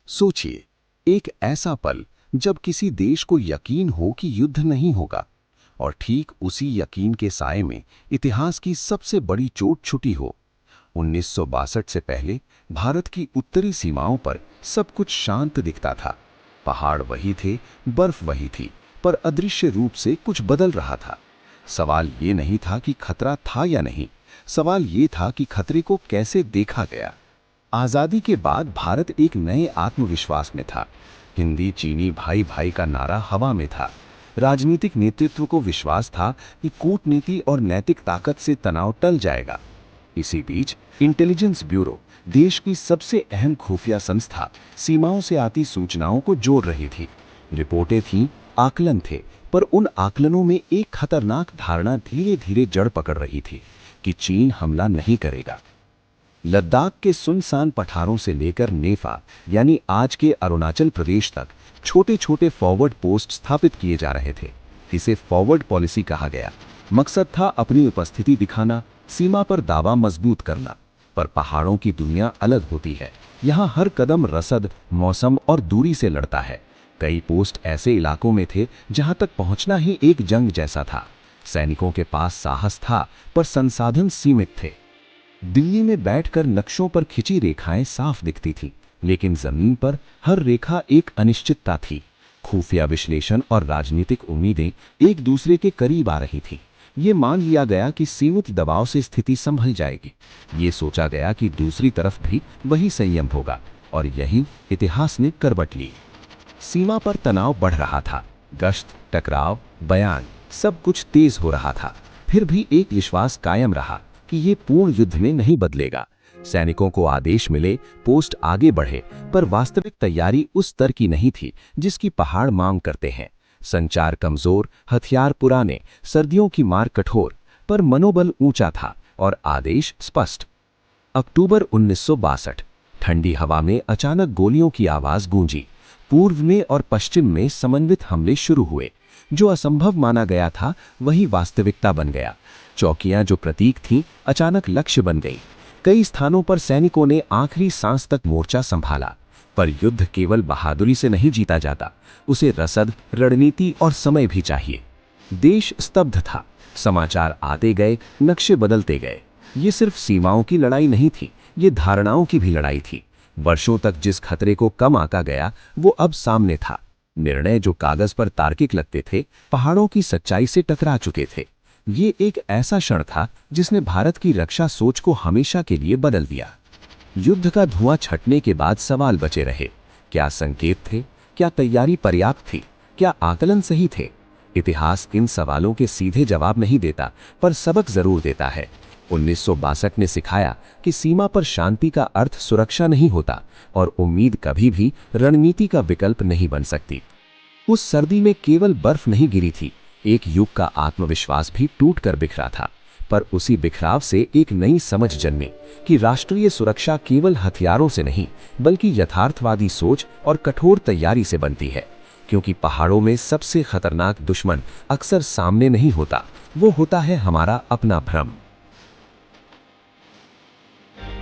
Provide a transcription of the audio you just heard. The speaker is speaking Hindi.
सोचिए, एक ऐसा पल जब किसी देश को यकीन हो कि युद्ध नहीं होगा, और ठीक उसी यकीन के साए में इतिहास की सबसे बड़ी चोट छुटी हो। 1962 से पहले भारत की उत्तरी सीमाओं पर सब कुछ शांत दिखता था। पहाड़ वही थे, बर्फ वही थी, पर अदृश्य रूप से कुछ बदल रहा था। सवाल ये नहीं था कि खतरा था या नहीं, सवाल ये था कि खतरे को कैसे देखा गया। आजादी के बाद भारत एक नए आत्मविश्वास में था। हिंदी चीनी भाई भाई का नारा हवा में था। राजनीतिक नेतृत्व को विश्वास था कि कूटनीति और नैतिक ताकत से तनाव टल जाएगा। इसी बीच इंटेलिजेंस ब्यूरो, देश की सबसे अहम खुफिया संस्था, सीमाओं से आती सूचनाओं को जोड़ रही थी। रिपोर्टें थीं, आकलन थे, पर उन आकलनों में एक खतरनाक धारणा धीरे धीरे जड़ पकड़ रही थी कि चीन हमला नहीं करेगा। लद्दाख के सुनसान पठारों से लेकर नेफा यानी आज के अरुणाचल प्रदेश तक छोटे छोटे फॉरवर्ड पोस्ट स्थापित किए जा रहे थे। इसे फॉरवर्ड पॉलिसी कहा गया। मकसद था अपनी उपस्थिति दिखाना, सीमा पर दावा मजबूत करना। पर पहाड़ों की दुनिया अलग होती है। यहाँ हर कदम रसद, मौसम और दूरी से लड़ता है। कई पोस्ट ऐसे इलाकों में थे जहाँ तक पहुँचना ही एक जंग जैसा था। सैनिकों के पास साहस था, पर संसाधन सीमित थे। दिल्ली में बैठकर नक्शों पर खिंची रेखाएं साफ दिखती थीं, लेकिन जमीन पर हर रेखा एक अनिश्चितता थी। खुफिया विश्लेषण और राजनीतिक उम्मीदें एक दूसरे के करीब आ रही थीं। ये मान लिया गया कि सीमित दबाव से स्थिति संभल जाएगी। ये सोचा गया कि दूसरी तरफ भी वही संयम होगा, और यही इतिहास ने करवट ली। सीमा पर तनाव बढ़ रहा था। गश्त, टकराव, बयान, सब कुछ तेज हो रहा था। फिर भी एक विश्वास कायम रहा कि ये पूर्ण युद्ध में नहीं बदलेगा। सैनिकों को आदेश मिले, पोस्ट आगे बढ़े, पर वास्तविक तैयारी उस स्तर की नहीं थी जिसकी पहाड़ मांग करते हैं। संचार कमजोर, हथियार पुराने, सर्दियों की मार कठोर, पर मनोबल ऊंचा था और आदेश स्पष्ट। अक्टूबर 1962, ठंडी हवा में अचानक गोलियों की आवाज गूंजी। पूर्व में और पश्चिम में समन्वित हमले शुरू हुए। जो असंभव माना गया था वही वास्तविकता बन गया। चौकियां जो प्रतीक थीं, अचानक लक्ष्य बन गई। कई स्थानों पर सैनिकों ने आखिरी सांस तक मोर्चा संभाला। पर युद्ध केवल बहादुरी से नहीं जीता जाता, उसे रसद, रणनीति और समय भी चाहिए। देश स्तब्ध था। समाचार आते गए, नक्शे बदलते गए। ये सिर्फ सीमाओं की लड़ाई नहीं थी, ये धारणाओं की भी लड़ाई थी। वर्षों तक जिस खतरे को कम आंका गया, वो अब सामने था। निर्णय जो कागज पर तार्किक लगते थे, पहाड़ों की सच्चाई से टकरा चुके थे। ये एक ऐसा क्षण था जिसने भारत की रक्षा सोच को हमेशा के लिए बदल दिया। युद्ध का धुआं छटने के बाद सवाल बचे रहे। क्या संकेत थे? क्या तैयारी पर्याप्त थी? क्या आकलन सही थे? इतिहास इन सवालों के सीधे जवाब नहीं देता, पर सबक जरूर देता है। 1962 ने सिखाया कि सीमा पर शांति का अर्थ सुरक्षा नहीं होता, और उम्मीद कभी भी रणनीति का विकल्प नहीं बन सकती। उस सर्दी में केवल बर्फ नहीं गिरी थी, एक युग का आत्मविश्वास भी टूटकर बिखरा था। पर उसी बिखराव से एक नई समझ जन्मी कि राष्ट्रीय सुरक्षा केवल हथियारों से नहीं, बल्कि यथार्थवादी सोच और कठोर तैयारी से बनती है। क्योंकि पहाड़ों में सबसे खतरनाक दुश्मन अक्सर सामने नहीं होता, वो होता है हमारा अपना भ्रम।